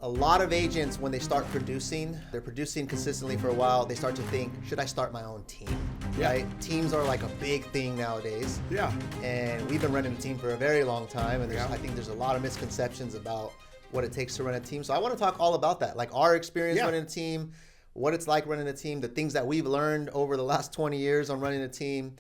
A lot of agents, when they start producing, they're producing consistently for a while, they start to think, should I start my own team? Yeah. Right? Teams are like a big thing nowadays. Yeah. And we've been running a team for a very long time, and Yeah. I think there's a lot of misconceptions about what it takes to run a team. So I want to talk all about that, like our experience running a team, what it's like running a team, the things that we've learned over the last 20 years on running a team.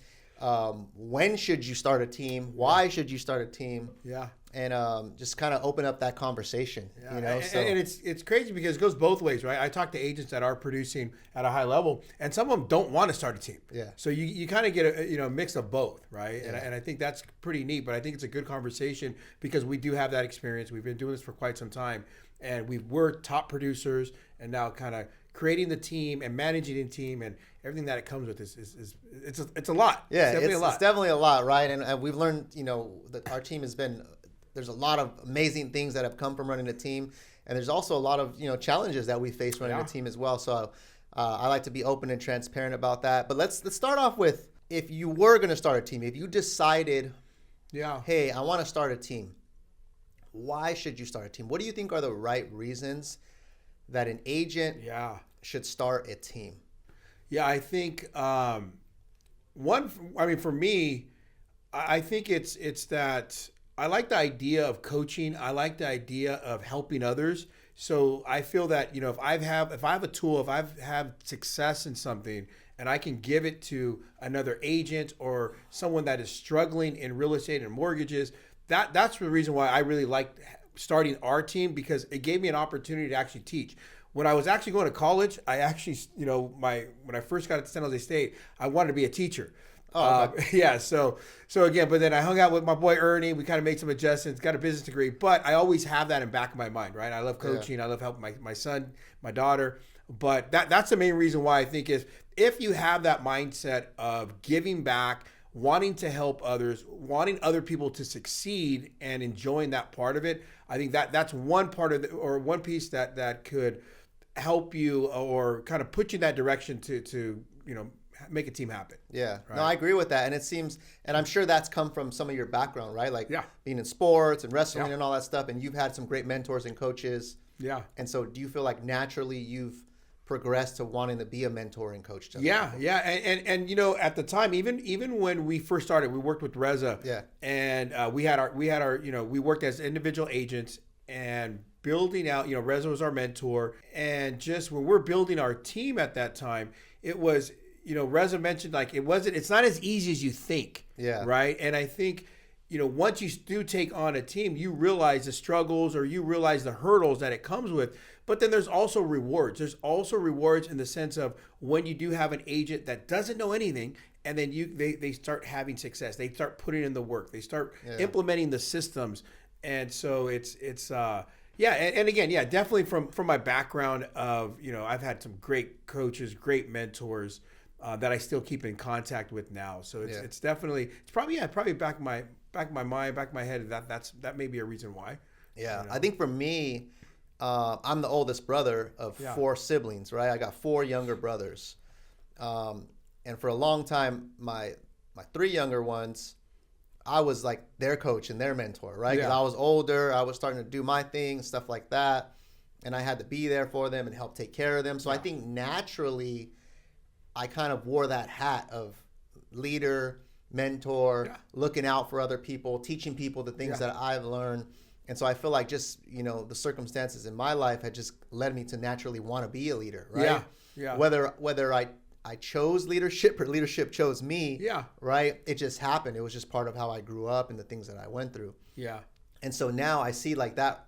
When should you start a team? Why should you start a team? Yeah. And just kind of open up that conversation, you know. And it's crazy because it goes both ways, right? I talk to agents that are producing at a high level, and some of them don't want to start a team. Yeah. So you kind of get a mix of both, right? Yeah. And I think that's pretty neat. But I think it's a good conversation because we do have that experience. We've been doing this for quite some time, and we're top producers, and now kind of creating the team and managing the team and everything that it comes with is it's a lot. Yeah, it's definitely a lot. It's definitely a lot, right? And we've learned, that our team has been. There's a lot of amazing things that have come from running a team, and there's also a lot of challenges that we face running a team as well. So I like to be open and transparent about that. But let's start off with, if you were going to start a team, if you decided, hey, I want to start a team, why should you start a team? What do you think are the right reasons that an agent should start a team? Yeah, I think for me, I think it's that. I like the idea of coaching. I like the idea of helping others. So I feel that, if I have a tool, if I've had success in something and I can give it to another agent or someone that is struggling in real estate and mortgages, that's the reason why I really liked starting our team, because it gave me an opportunity to actually teach. When I was actually going to college, I actually, when I first got to San Jose State, I wanted to be a teacher. So again, but then I hung out with my boy Ernie. We kind of made some adjustments, got a business degree, but I always have that in back of my mind, right? I love coaching. I love helping my son, my daughter. But that's the main reason why I think is if you have that mindset of giving back, wanting to help others, wanting other people to succeed and enjoying that part of it, I think that's one part of or one piece that could help you or kind of put you in that direction to make a team happen. Yeah. Right? No, I agree with that. And it seems, and I'm sure that's come from some of your background, right? Like being in sports and wrestling and all that stuff. And you've had some great mentors and coaches. Yeah. And so do you feel like naturally you've progressed to wanting to be a mentor and coach to other people? Yeah. And at the time, even when we first started, we worked with Reza. Yeah. And we worked as individual agents and building out, Reza was our mentor. And just when we're building our team at that time, it was, Reza mentioned it's not as easy as you think. Yeah. Right. And I think, once you do take on a team, you realize the struggles or you realize the hurdles that it comes with. But then there's also rewards. There's also rewards in the sense of when you do have an agent that doesn't know anything, and then they start having success. They start putting in the work. They start implementing the systems. And so it's and again, definitely from my background of, I've had some great coaches, great mentors that I still keep in contact with now. So it's definitely, it's probably back in my mind, back in my head, that may be a reason why. Yeah. I think for me, I'm the oldest brother of four siblings, right? I got four younger brothers. And for a long time, my three younger ones, I was like their coach and their mentor, right? Because I was older, I was starting to do my thing, stuff like that. And I had to be there for them and help take care of them. So I think naturally, I kind of wore that hat of leader, mentor, looking out for other people, teaching people the things that I've learned. And so I feel like just, the circumstances in my life had just led me to naturally want to be a leader, right? Yeah. Whether I chose leadership or leadership chose me, right? It just happened. It was just part of how I grew up and the things that I went through. Yeah. And so now I see like that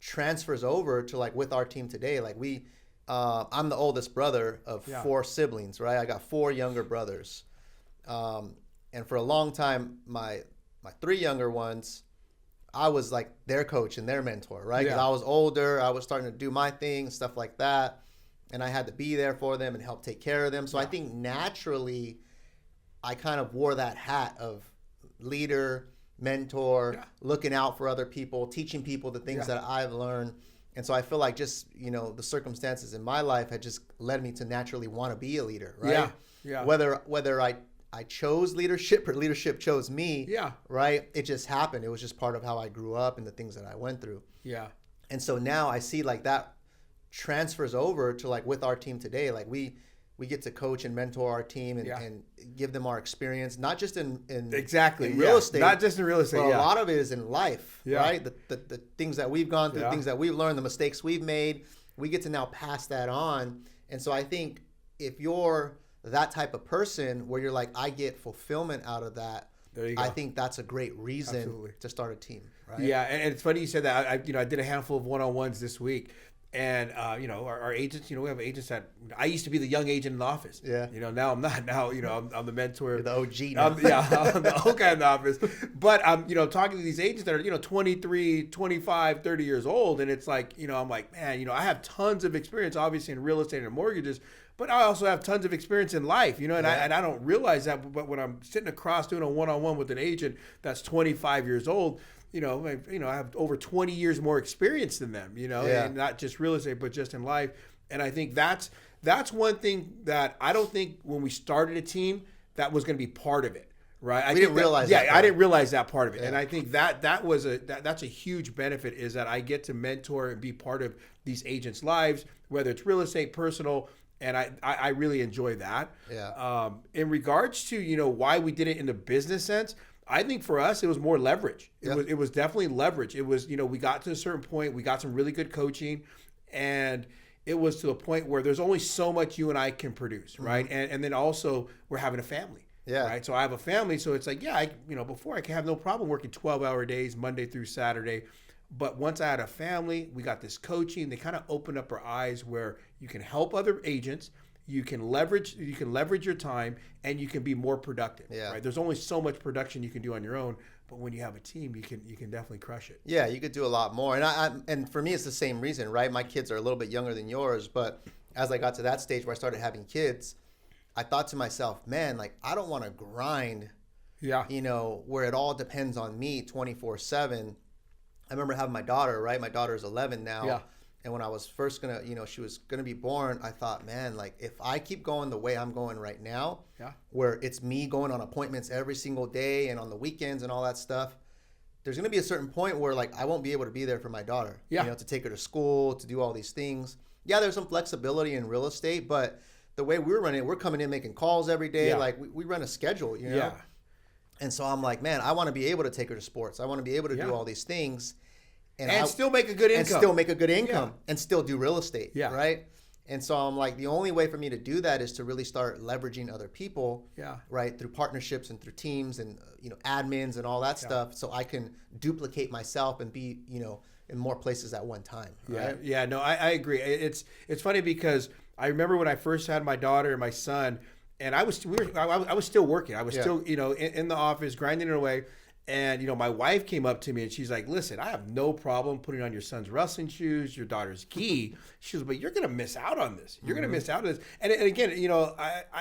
transfers over to like with our team today. Like I'm the oldest brother of four siblings, right? I got four younger brothers. And for a long time, my three younger ones, I was like their coach and their mentor, right? Because I was older, I was starting to do my thing, stuff like that. And I had to be there for them and help take care of them. So I think naturally, I kind of wore that hat of leader, mentor, looking out for other people, teaching people the things that I've learned. And so I feel like just, the circumstances in my life had just led me to naturally want to be a leader, right? Yeah. Whether I chose leadership or leadership chose me, right? It just happened. It was just part of how I grew up and the things that I went through. Yeah. And so now I see like that transfers over to like with our team today. Like we get to coach and mentor our team and give them our experience, not just in real estate, not just in real estate. But a lot of it is in life, right? The things that we've gone through, the things that we've learned, the mistakes we've made. We get to now pass that on. And so I think if you're that type of person where you're like, I get fulfillment out of that, there you go. I think that's a great reason to start a team. Right? Yeah, and it's funny you said that. I did a handful of one-on-ones this week, and our agents. We have agents that I used to be the young agent in the office. Yeah. Now I'm not. Now I'm the mentor. You're the OG now. I'm the old guy in the office. But I'm talking to these agents that are 23, 25, 30 years old, and it's like I'm like, man, I have tons of experience, obviously in real estate and mortgages. But I also have tons of experience in life, and I don't realize that. But when I'm sitting across doing a one-on-one with an agent that's 25 years old, I have over 20 years more experience than them, and not just real estate, but just in life. And I think that's one thing that I don't think when we started a team that was going to be part of it, right? I didn't realize that. Yeah, I didn't realize that part of it, and I think that's a huge benefit is that I get to mentor and be part of these agents' lives, whether it's real estate, personal. And I really enjoy that. Yeah. In regards to, why we did it in the business sense, I think for us, it was more leverage. It was definitely leverage. It was, we got to a certain point, we got some really good coaching, and it was to a point where there's only so much you and I can produce, right? Mm-hmm. And then also we're having a family. Yeah. Right. So I have a family. So it's like, before I can have no problem working 12-hour days, Monday through Saturday. But once I had a family, we got this coaching. They kind of opened up our eyes where you can help other agents, you can leverage your time, and you can be more productive. Yeah. Right. There's only so much production you can do on your own, but when you have a team, you can definitely crush it. Yeah, you could do a lot more. And for me, it's the same reason, right? My kids are a little bit younger than yours, but as I got to that stage where I started having kids, I thought to myself, man, like I don't want to grind. Yeah. Where it all depends on me 24/7. I remember having my daughter, right? My daughter's 11 now. Yeah. And when I was first she was going to be born, I thought, man, like if I keep going the way I'm going right now, where it's me going on appointments every single day and on the weekends and all that stuff, there's going to be a certain point where like I won't be able to be there for my daughter, to take her to school, to do all these things. Yeah, there's some flexibility in real estate, but the way we're running it, we're coming in making calls every day. Yeah. Like we run a schedule, Yeah. And so I'm like, man, I want to be able to take her to sports. I want to be able to do all these things. And still make a good income. And still make a good income. And still do real estate. Yeah. Right? And so I'm like, the only way for me to do that is to really start leveraging other people. Yeah. Right? Through partnerships and through teams and, admins and all that stuff. So I can duplicate myself and be, in more places at one time. Right? Yeah. Yeah. No, I agree. It's funny because I remember when I first had my daughter and my son, and I was still working. I was still, in the office, grinding it away. And, my wife came up to me and she's like, listen, I have no problem putting on your son's wrestling shoes, your daughter's gi. She was, but you're going to miss out on this. You're going to miss out on this. And again,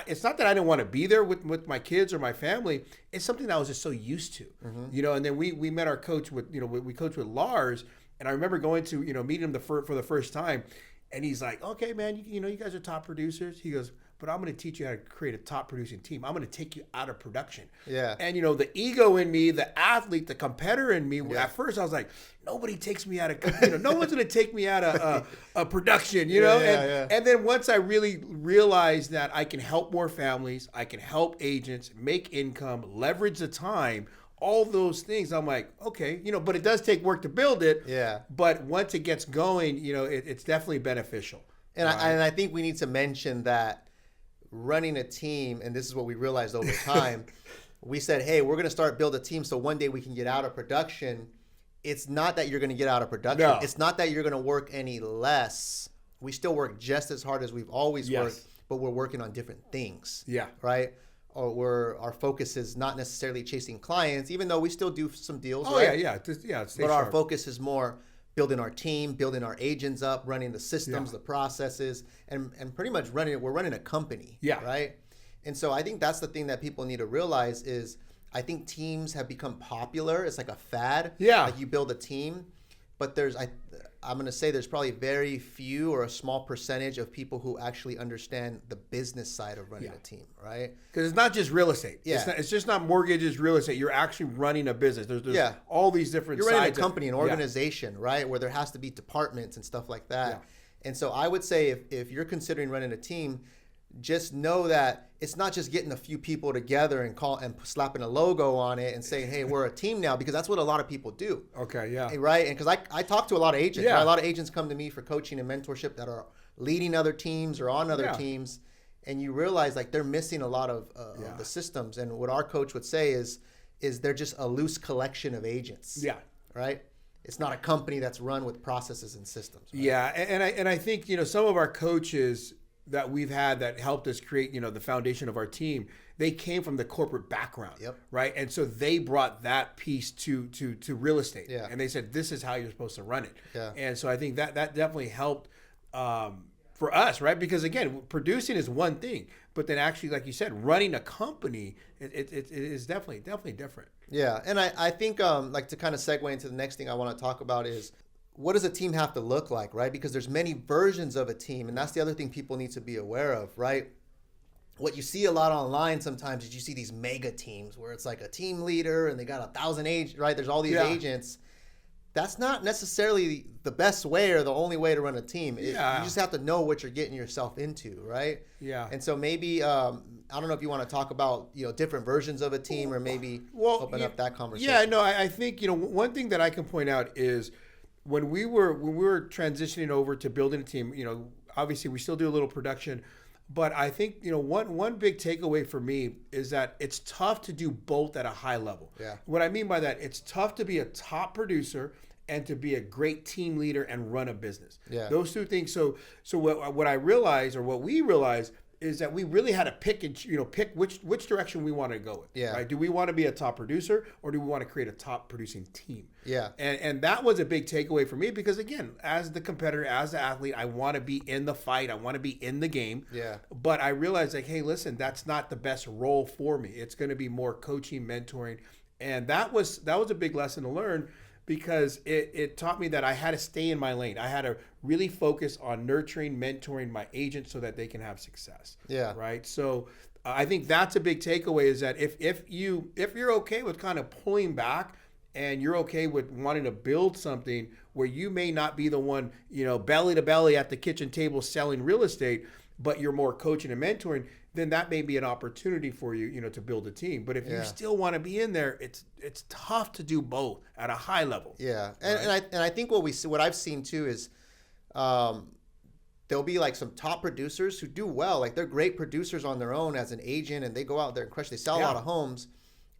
it's not that I didn't want to be there with my kids or my family. It's something that I was just so used to, and then we met our coach we coached with Lars. And I remember going to, meeting him for the first time. And he's like, okay, man, you guys are top producers. He goes, but I'm going to teach you how to create a top producing team. I'm going to take you out of production. Yeah. And, the ego in me, the athlete, the competitor in me, at first I was like, nobody takes me out of, no one's going to take me out of production, And then once I really realized that I can help more families, I can help agents, make income, leverage the time, all those things, I'm like, okay, but it does take work to build it. Yeah. But once it gets going, it's definitely beneficial. And I think we need to mention that running a team, and this is what we realized over time, we said, hey, we're going to start build a team so one day we can get out of production. It's not that you're going to get out of production. No. It's not that you're going to work any less. We still work just as hard as we've always worked, but we're working on different things. Yeah. Right? Or our focus is not necessarily chasing clients, even though we still do some deals. Oh, right? Yeah. But sharp. Our focus is more building our team, building our agents up, running the systems, the processes, and pretty much we're running a company. Yeah. Right? And so I think that's the thing that people need to realize is I think teams have become popular. It's like a fad. Yeah. Like you build a team, but I'm going to say there's probably very few or a small percentage of people who actually understand the business side of running a team, right? Because it's not just real estate. Yeah. It's just not mortgages, real estate. You're actually running a business. There's all these different You're sides. running a company, an organization, right? Where there has to be departments and stuff like that. Yeah. And so I would say if you're considering running a team, just know that it's not just getting a few people together and slapping a logo on it and saying, hey, we're a team now, because that's what a lot of people do. Okay, yeah. Right? And because I talk to a lot of agents. Right? A lot of agents come to me for coaching and mentorship that are leading other teams or on other teams. And you realize like they're missing a lot of the systems. And what our coach would say is they're just a loose collection of agents. Yeah. Right? It's not a company that's run with processes and systems. Right? Yeah. And I think, some of our coaches that we've had that helped us create, the foundation of our team, they came from the corporate background, right? And so they brought that piece to real estate, and they said, this is how you're supposed to run it. Yeah. And so I think that definitely helped for us, right? Because again, producing is one thing, but then actually, like you said, running a company, it is definitely different. Yeah, and I think like to kind of segue into the next thing I want to talk about is, what does a team have to look like, right? Because there's many versions of a team, and that's the other thing people need to be aware of, right? What you see a lot online sometimes is you see these mega teams where it's like a team leader and they got 1,000 agents, right? There's all these agents. That's not necessarily the best way or the only way to run a team. You just have to know what you're getting yourself into, right? Yeah. And so maybe, I don't know if you want to talk about, different versions of a team or maybe open up that conversation. Yeah, no, I think, one thing that I can point out is, when we were transitioning over to building a team, obviously we still do a little production, but I think, one big takeaway for me is that it's tough to do both at a high level. Yeah. What I mean by that, it's tough to be a top producer and to be a great team leader and run a business. Yeah. Those two things. So what I realized, or what we realized, is that we really had to pick which direction we want to go with. Yeah. Right? Do we want to be a top producer, or do we want to create a top producing team? Yeah. And that was a big takeaway for me, because again, as the competitor, as the athlete, I want to be in the fight. I want to be in the game. Yeah. But I realized like, hey, listen, that's not the best role for me. It's going to be more coaching, mentoring. And that was a big lesson to learn, because it taught me that I had to stay in my lane. I had to really focus on nurturing, mentoring my agents so that they can have success. Yeah. Right. So I think that's a big takeaway, is that if you're okay with kind of pulling back, and you're okay with wanting to build something where you may not be the one, belly to belly at the kitchen table selling real estate, but you're more coaching and mentoring, then that may be an opportunity for you, to build a team. But if you still want to be in there, it's tough to do both at a high level. Yeah, and I think what I've seen too is, there'll be like some top producers who do well, like they're great producers on their own as an agent, and they go out there and crush. They sell a lot of homes,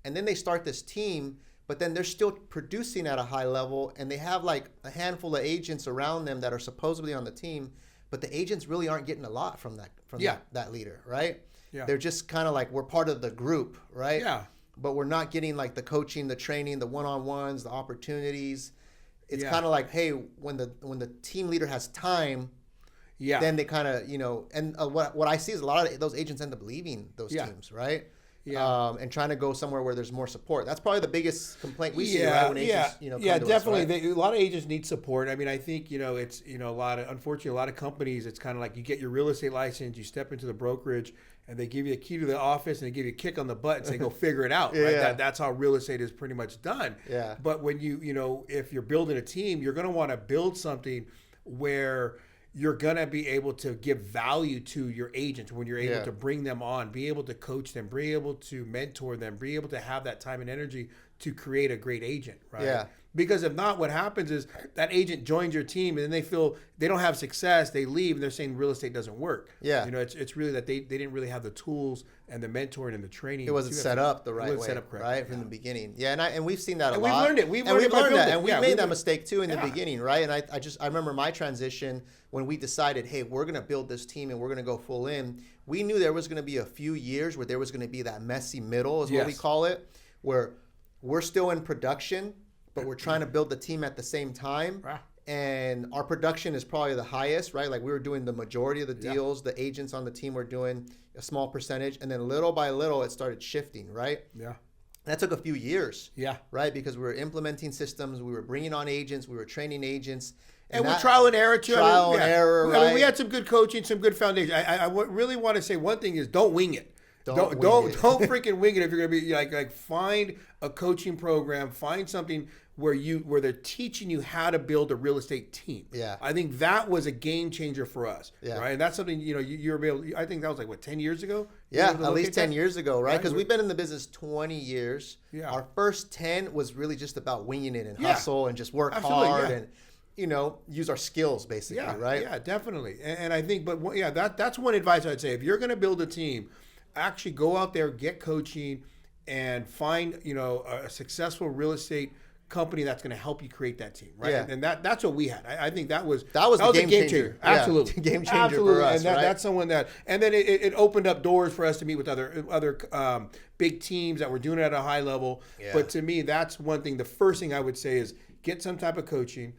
and then they start this team, but then they're still producing at a high level, and they have like a handful of agents around them that are supposedly on the team. But the agents really aren't getting a lot from that leader, right? Yeah. They're just kind of like, we're part of the group, right? Yeah. But we're not getting like the coaching, the training, the one-on-ones, the opportunities. It's kind of like, hey, when the team leader has time, then they kind of, and what I see is a lot of those agents end up leaving those teams, right? Yeah. And trying to go somewhere where there's more support. That's probably the biggest complaint we see, right? When agents, come definitely. To us, right? A lot of agents need support. I mean, I think, it's, unfortunately, a lot of companies, it's kind of like you get your real estate license, you step into the brokerage, and they give you a key to the office, and they give you a kick on the butt and say, go figure it out. Right? That's how real estate is pretty much done. Yeah. But when if you're building a team, you're going to want to build something where you're going to be able to give value to your agents, when you're able to bring them on, be able to coach them, be able to mentor them, be able to have that time and energy to create a great agent, right? Yeah. Because if not, what happens is that agent joins your team, and then they feel they don't have success, they leave, and they're saying real estate doesn't work. Yeah. It's really that they didn't really have the tools and the mentoring and the training. It wasn't set up the right way, set up correct, right, from the beginning. Yeah, and we've seen that a lot. We've learned it. We've learned that. And we made that mistake too in the beginning, right? And I remember my transition when we decided, hey, we're going to build this team and we're going to go full in. We knew there was going to be a few years where there was going to be that messy middle, is what we call it, where we're still in production, but we're trying to build the team at the same time. And our production is probably the highest, right? Like we were doing the majority of the deals. The agents on the team were doing a small percentage. And then little by little, it started shifting, right? Yeah. That took a few years. Yeah. Right? Because we were implementing systems. We were bringing on agents. We were training agents. And with trial and error too. Trial and error, right? I mean, we had some good coaching, some good foundation. I really want to say one thing is don't wing it. Don't freaking wing it if you're going to be like find a coaching program, find something where they're teaching you how to build a real estate team. Yeah. I think that was a game changer for us. Yeah. Right. And that's something, you were able, I think that was like 10 years ago? Yeah, at least 10 years ago, right? Because Right. we've been in the business 20 years. Yeah. Our first 10 was really just about winging it and hustle and just work Absolutely, hard yeah. and use our skills basically, right? Yeah, definitely. And I think, that's one advice I'd say. If you're going to build a team, actually go out there, get coaching, and find a successful real estate company that's going to help you create that team, right? Yeah. And that's what we had. I think that was the a game changer. Yeah, Absolutely, game changer absolutely. for us. And right? that's someone and then it opened up doors for us to meet with other big teams that were doing it at a high level. Yeah. But to me, that's one thing. The first thing I would say is get some type of coaching.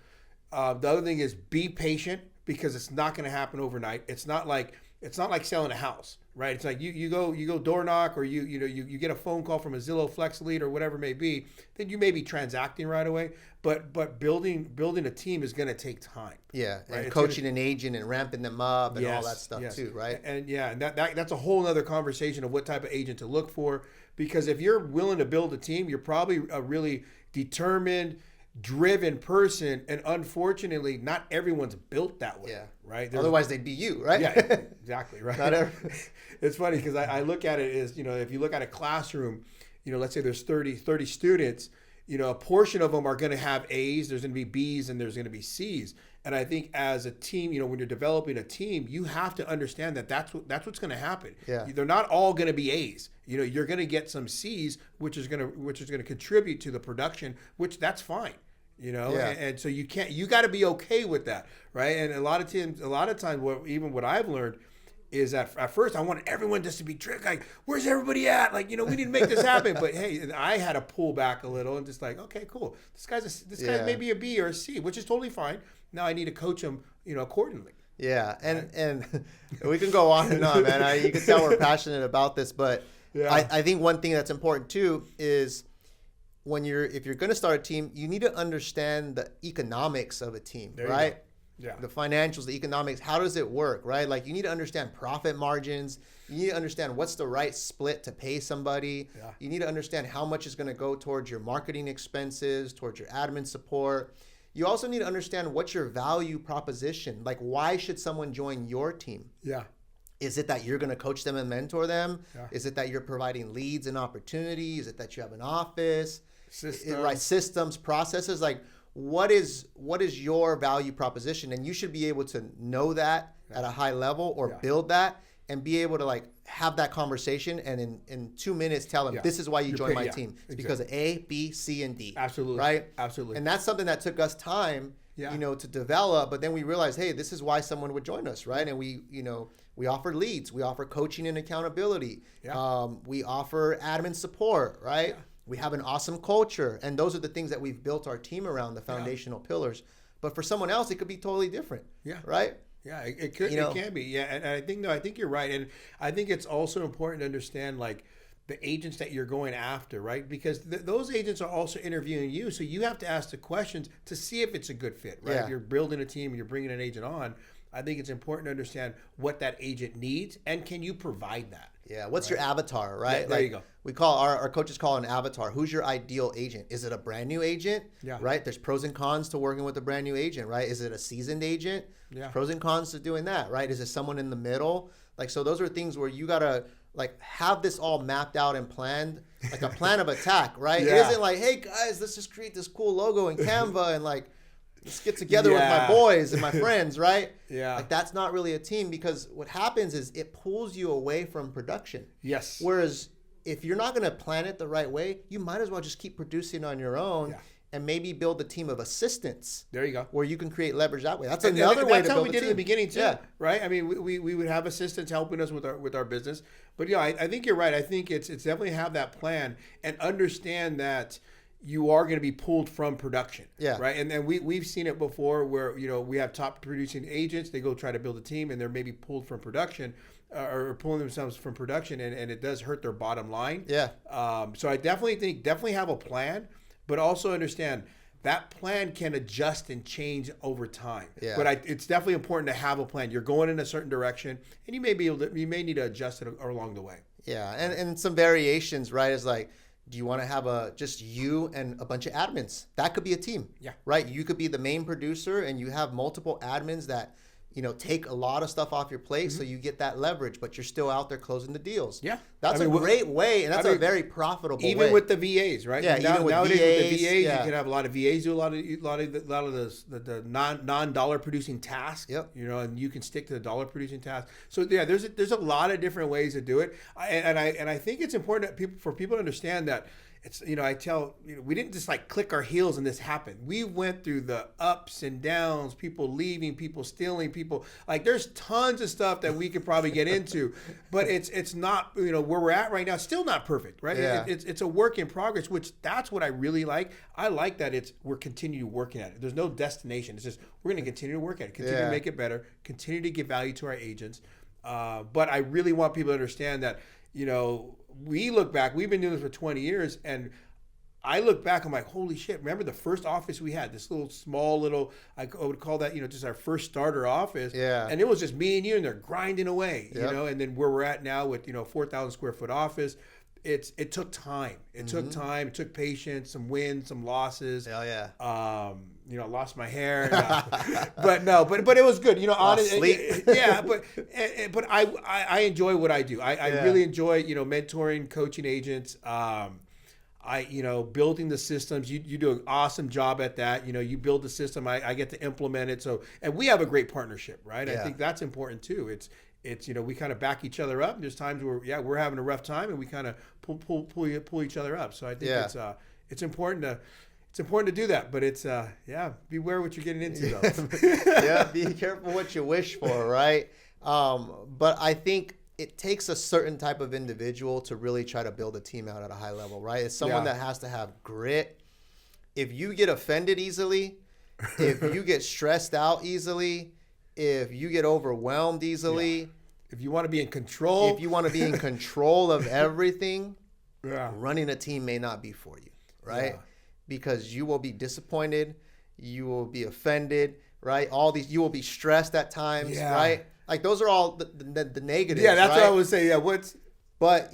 The other thing is be patient, because it's not going to happen overnight. It's not like selling a house, right? It's like you go door knock, or you get a phone call from a Zillow Flex Lead or whatever it may be. Then you may be transacting right away, but building a team is going to take time. Yeah, right? and coaching an agent and ramping them up and all that stuff too, right? And that's a whole other conversation of what type of agent to look for. Because if you're willing to build a team, you're probably a really determined, driven person, and unfortunately not everyone's built that way. Yeah. Right. Otherwise they'd be you, right? Yeah, exactly. Right. It's funny because I look at it as, if you look at a classroom, let's say there's 30 students, a portion of them are going to have A's, there's going to be B's, and there's going to be C's. And I think as a team, when you're developing a team, you have to understand that that's what's going to happen. Yeah. They're not all going to be A's. You're going to get some C's, which is going to contribute to the production, which that's fine. And so you got to be okay with that, right? And a lot of times, what I've learned is that at first I wanted everyone just to be tricked, like, where's everybody at? Like, we need to make this happen. But hey, I had to pull back a little and just like, okay, cool. This guy's maybe a B or a C, which is totally fine. Now I need to coach him, accordingly. Yeah, and we can go on and on, man. You can tell we're passionate about this, but I think one thing that's important too is if you're going to start a team, you need to understand the economics of a team, right? Yeah. The financials, the economics, how does it work, right? Like you need to understand profit margins. You need to understand what's the right split to pay somebody. Yeah. You need to understand how much is going to go towards your marketing expenses, towards your admin support. You also need to understand what's your value proposition. Like, why should someone join your team? Yeah. Is it that you're going to coach them and mentor them? Yeah. Is it that you're providing leads and opportunities? Is it that you have an office? Systems. Systems, processes. Like, what is your value proposition? And you should be able to know that at a high level, or build that and be able to like have that conversation and in 2 minutes tell them this is why you joined my team. It's because of A, B, C, and D. Absolutely. Right? Absolutely. And that's something that took us time, to develop. But then we realized, hey, this is why someone would join us, right? And we offer leads, we offer coaching and accountability. Yeah. We offer admin support, right? Yeah. We have an awesome culture. And those are the things that we've built our team around, the foundational pillars. But for someone else, it could be totally different. Yeah. Right? Yeah, it could. It can be. Yeah, and I think you're right. And I think it's also important to understand like the agents that you're going after, right? Because those agents are also interviewing you. So you have to ask the questions to see if it's a good fit, right? Yeah. If you're building a team and you're bringing an agent on, I think it's important to understand what that agent needs and can you provide that? Yeah. What's your avatar, right? Yeah, there you go. We call our coaches call an avatar. Who's your ideal agent? Is it a brand new agent? Yeah. Right. There's pros and cons to working with a brand new agent, right? Is it a seasoned agent? Yeah. Pros and cons to doing that, right? Is it someone in the middle? Like, so those are things where you gotta like have this all mapped out and planned, like a plan of attack, right? Yeah. It isn't like, hey guys, let's just create this cool logo in Canva and like let's get together with my boys and my friends, right? Yeah. Like that's not really a team, because what happens is it pulls you away from production. Yes. Whereas if you're not going to plan it the right way, you might as well just keep producing on your own and maybe build a team of assistants. There you go. Where you can create leverage that way. That's another way to build a team. That's how we did in the beginning too, right? I mean, we would have assistants helping us with our business. But I think you're right. I think it's definitely have that plan and understand that you are going to be pulled from production. Yeah. Right. And then we've seen it before where, we have top producing agents, they go try to build a team and they're maybe pulled from production or pulling themselves from production and it does hurt their bottom line. Yeah. So I definitely think have a plan, but also understand that plan can adjust and change over time. Yeah. But it's definitely important to have a plan. You're going in a certain direction, and you may need to adjust it along the way. Yeah, and some variations, right? Is like, do you want to have just you and a bunch of admins? That could be a team. Yeah. Right? You could be the main producer and you have multiple admins that, take a lot of stuff off your plate, so you get that leverage, but you're still out there closing the deals. Yeah. That's a great way, and that's a very profitable way. Even with the VAs, right? Yeah, even with nowadays VAs, with the VAs, you can have a lot of VAs do a lot of the non-dollar producing tasks. Yep. And you can stick to the dollar producing tasks. So yeah, there's a lot of different ways to do it. I think it's important for people to understand that it's, I tell, we didn't just like click our heels and this happened. We went through the ups and downs, people leaving, people stealing, people, like there's tons of stuff that we could probably get into, but it's not, where we're at right now, still not perfect, right? Yeah. It's a work in progress, which that's what I really like. I like that we're continuing working at it. There's no destination. It's just, we're going to continue to work at it, continue to make it better, continue to give value to our agents. But I really want people to understand that, we look back, we've been doing this for 20 years, and I look back, I'm like, holy shit, remember the first office we had, this small, I would call that, just our first starter office. Yeah. And it was just me and you, and they're grinding away, Yep. and then where we're at now with, 4,000 square foot office, it took time. It took time, it took patience, some wins, some losses. Hell yeah. I lost my hair, but it was good. Honestly, yeah. But I enjoy what I do. I really enjoy mentoring, coaching agents. Building the systems. You do an awesome job at that. You build the system. I get to implement it. And we have a great partnership, right? Yeah. I think that's important too. It's we kind of back each other up. There's times where we're having a rough time, and we kind of pull each other up. So I think it's important to do that, but it's beware what you're getting into though. Yeah, be careful what you wish for, right? But I think it takes a certain type of individual to really try to build a team out at a high level, right? It's someone that has to have grit. If you get offended easily, if you get stressed out easily, if you get overwhelmed easily, if you want to be in control, of everything, running a team may not be for you, right? Yeah. Because you will be disappointed, you will be offended, right? You will be stressed at times, right? Like those are all the negatives. Yeah, that's right? what I would say. Yeah, But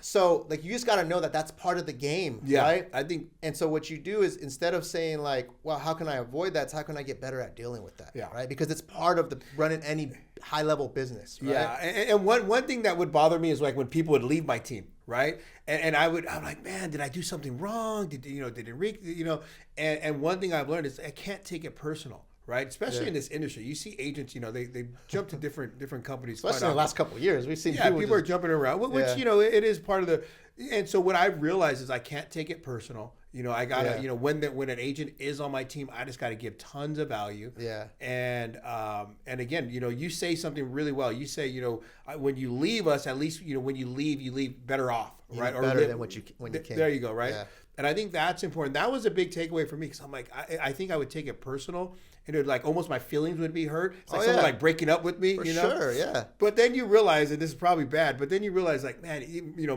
so like you just got to know that that's part of the game, right? I think. And so what you do is instead of saying like, well, how can I avoid that? It's how can I get better at dealing with that? Yeah. Right. Because it's part of the running any high level business. Right? Yeah. And one thing that would bother me is like when people would leave my team, right? And I'm like, man, did I do something wrong? Did Enrique, and one thing I've learned is I can't take it personal. Right, especially in this industry, you see agents. They jump to different companies. Especially in the last couple of years, we've seen people are jumping around, which it is part of the. And so what I've realized is I can't take it personal. I gotta when an agent is on my team, I just gotta give tons of value. Yeah. And again, you say something really well. You say when you leave us, at least when you leave better off, right? Better than when you came. There you go, right? Yeah. And I think that's important. That was a big takeaway for me because I'm like, I think I would take it personal, and it would like almost my feelings would be hurt. It's like someone like breaking up with me, For sure, yeah. But then you realize, and this is probably bad, but then you realize like, man,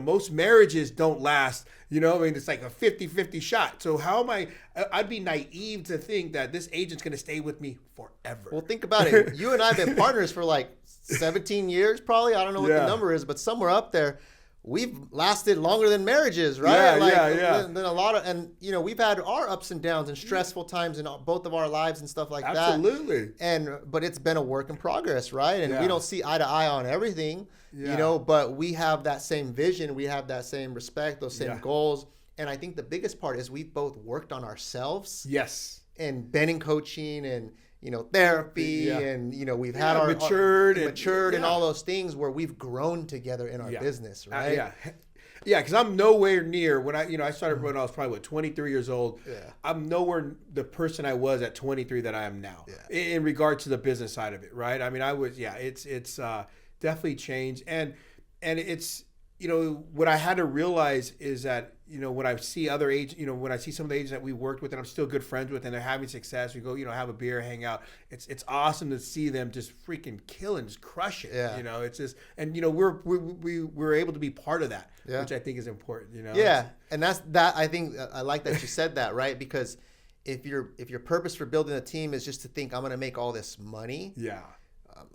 most marriages don't last. It's like a 50-50 shot. So how am I'd be naive to think that this agent's going to stay with me forever. Well, think about it. You and I have been partners for like 17 years, probably. I don't know what the number is, but somewhere up there. We've lasted longer than marriages, right? Than a lot of, and we've had our ups and downs and stressful times in both of our lives and stuff like that. Absolutely. But it's been a work in progress, right? And we don't see eye to eye on everything, but we have that same vision, we have that same respect, those same goals. And I think the biggest part is we've both worked on ourselves. Yes. And been in coaching and therapy and we've had our matured and all those things where we've grown together in our business, right? Because I'm nowhere near when I started when I was probably 23 years old. Yeah. I'm nowhere the person I was at 23 that I am now in regard to the business side of it, right? I mean, I was it's definitely changed and it's what I had to realize is that when I see other agents, when I see some of the agents that we worked with and I'm still good friends with and they're having success, we go, have a beer, hang out. It's awesome to see them just freaking kill and just crush it. Yeah. It's just, and we're able to be part of that, which I think is important. Yeah, and that's that. I think I like that you said that, right? Because if your purpose for building a team is just to think I'm going to make all this money,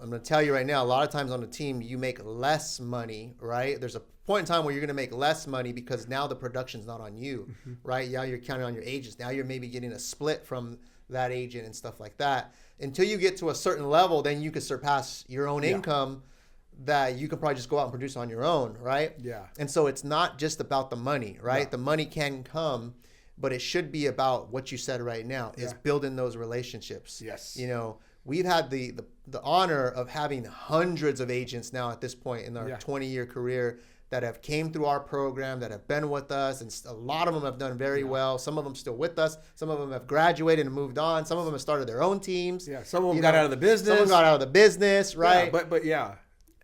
I'm going to tell you right now, a lot of times on a team, you make less money, right? There's a point in time where you're going to make less money because now the production's not on you, right? Now you're counting on your agents. Now you're maybe getting a split from that agent and stuff like that. Until you get to a certain level, then you can surpass your own income that you can probably just go out and produce on your own, right? Yeah. And so it's not just about the money, right? The money can come, but it should be about what you said right now, is building those relationships. Yes. You know, we've had the honor of having hundreds of agents now at this point in our 20-year career that have came through our program, that have been with us, and a lot of them have done very well. Some of them still with us. Some of them have graduated and moved on. Some of them have started their own teams. Yeah, some of them got out of the business. Some of them got out of the business, right? Yeah, but yeah.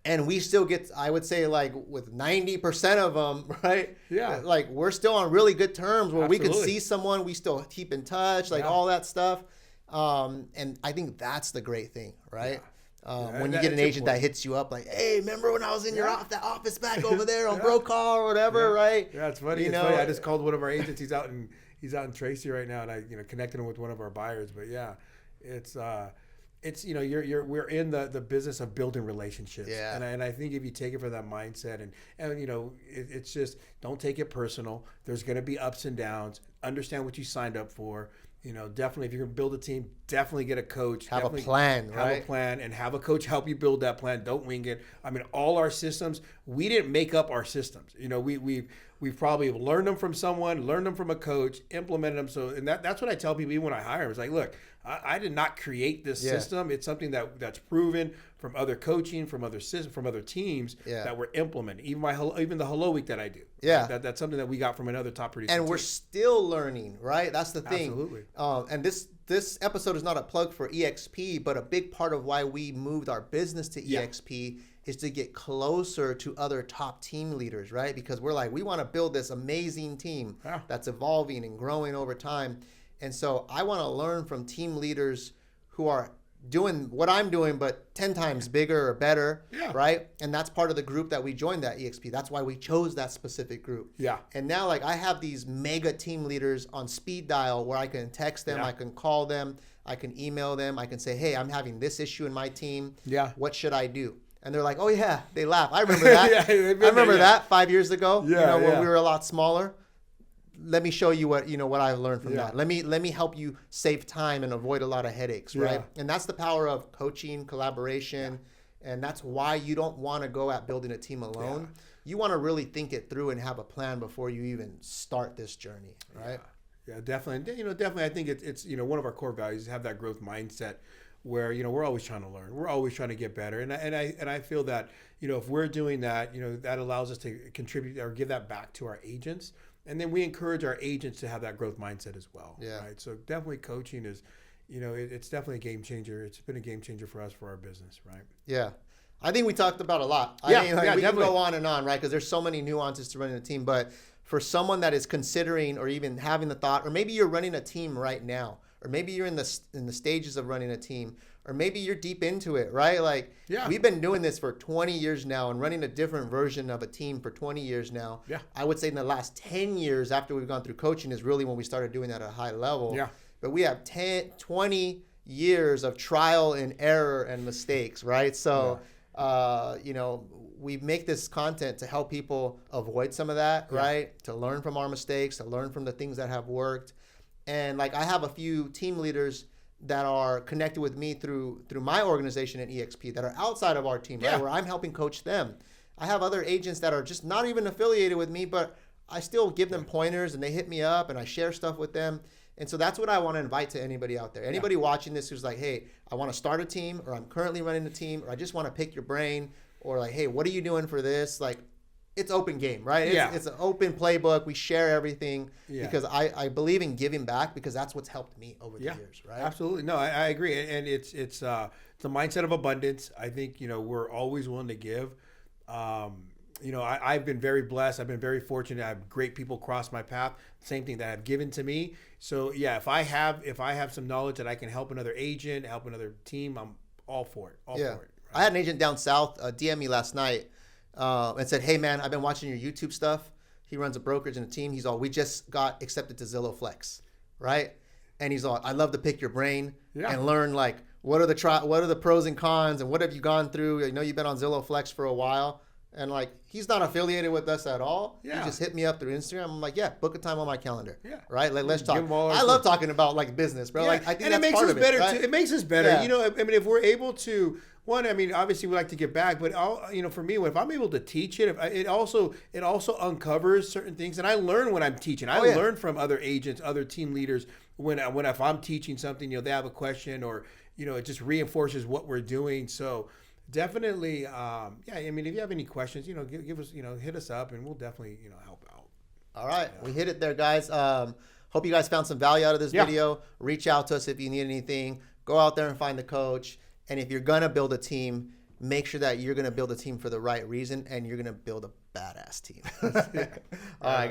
And we still get, I would say, like with 90% of them, right? Yeah. Like we're still on really good terms where we can see someone, we still keep in touch, like all that stuff. And I think that's the great thing, right? When you get an agent that hits you up like, hey, remember when I was in that office back over there on Brokaw or whatever, right? Yeah, it's funny. It's funny. I just called one of our agents. He's out in Tracy right now, and I connected him with one of our buyers. But yeah, it's we're in the business of building relationships. Yeah. And I think if you take it from that mindset and it's just don't take it personal. There's going to be ups and downs. Understand what you signed up for. Definitely, if you're going to build a team, definitely get a coach. Have a plan, right? Have a plan and have a coach help you build that plan. Don't wing it. I mean, all our systems, we didn't make up our systems. We've probably learned them from someone, learned them from a coach, implemented them. So, and that's what I tell people even when I hire them. It's like, look, I did not create this system. It's something that's proven from other coaching, from other systems, from other teams that we're implementing. Even the Hello Week that I do. Yeah, that's something that we got from another top producer. And we're still learning, right? That's the thing. Absolutely. And this episode is not a plug for EXP, but a big part of why we moved our business to EXP is to get closer to other top team leaders, right? Because we're like, we want to build this amazing team that's evolving and growing over time. And so I want to learn from team leaders who are doing what I'm doing, but 10 times bigger or better, right? And that's part of the group that we joined at EXP. That's why we chose that specific group. Yeah. And now, like, I have these mega team leaders on speed dial where I can text them, I can call them, I can email them, I can say, hey, I'm having this issue in my team. Yeah. What should I do? And they're like, oh, yeah. They laugh. I remember that. I remember that 5 years ago, when we were a lot smaller. Let me show you what I've learned from that. Let me help you save time and avoid a lot of headaches, right? And that's the power of coaching, collaboration, and that's why you don't want to go at building a team alone. You want to really think it through and have a plan before you even start this journey, right? Yeah, definitely. Definitely. I think it's one of our core values is have that growth mindset where we're always trying to learn, we're always trying to get better, and I feel that if we're doing that, that allows us to contribute or give that back to our agents. And then we encourage our agents to have that growth mindset as well. Yeah. Right. So definitely coaching is, it's definitely a game changer. It's been a game changer for us, for our business. Right. Yeah. I think we talked about a lot. We can go on and on, right? Because there's so many nuances to running a team. But for someone that is considering or even having the thought, or maybe you're running a team right now, or maybe you're in the stages of running a team, or maybe you're deep into it, right? Like we've been doing this for 20 years now and running a different version of a team for 20 years now. Yeah. I would say in the last 10 years after we've gone through coaching is really when we started doing that at a high level. Yeah. But we have 20 years of trial and error and mistakes, right? So, we make this content to help people avoid some of that, right? To learn from our mistakes, to learn from the things that have worked. And like I have a few team leaders that are connected with me through my organization at EXP that are outside of our team, right? Where I'm helping coach them. I have other agents that are just not even affiliated with me, but I still give them pointers and they hit me up and I share stuff with them. And so that's what I want to invite to anybody out there. Anybody watching this who's like, hey, I want to start a team, or I'm currently running a team, or I just want to pick your brain, or like, hey, what are you doing for this? Like, it's open game, right? It's an open playbook. We share everything because I believe in giving back because that's what's helped me over the years, right? Absolutely. No, I agree. And it's the mindset of abundance. I think, we're always willing to give. I've been very blessed. I've been very fortunate. I have great people cross my path. Same thing that have given to me. So if I have some knowledge that I can help another agent, help another team, I'm all for it. All for it. Right? I had an agent down south DM me last night and said, hey man, I've been watching your YouTube stuff. He runs a brokerage and a team. We just got accepted to Zillow Flex, right? and he's like, I love to pick your brain Yeah. and learn like what are the pros and cons and what have you gone through. I know you've been on Zillow Flex for a while, and like he's not affiliated with us at all. Yeah. He just hit me up through Instagram. I'm like, yeah, book a time on my calendar. Yeah. Right. Like, let's talk. Give 'em all our I love talking about like business, bro. Yeah. Like I think and that's it makes part us of better it, right? too. It makes us better. Yeah. You know, I mean, if we're able to, one, I mean, obviously we like to give back, but for me, if I'm able to teach it, it also uncovers certain things, and I learn when I'm teaching. I learn from other agents, other team leaders if I'm teaching something, they have a question, or it just reinforces what we're doing. So definitely, I mean, if you have any questions, give us, hit us up, and we'll definitely, help out. All right, we hit it there, guys. Hope you guys found some value out of this video. Reach out to us if you need anything. Go out there and find the coach. And if you're going to build a team, make sure that you're going to build a team for the right reason, and you're going to build a badass team. All right, guys.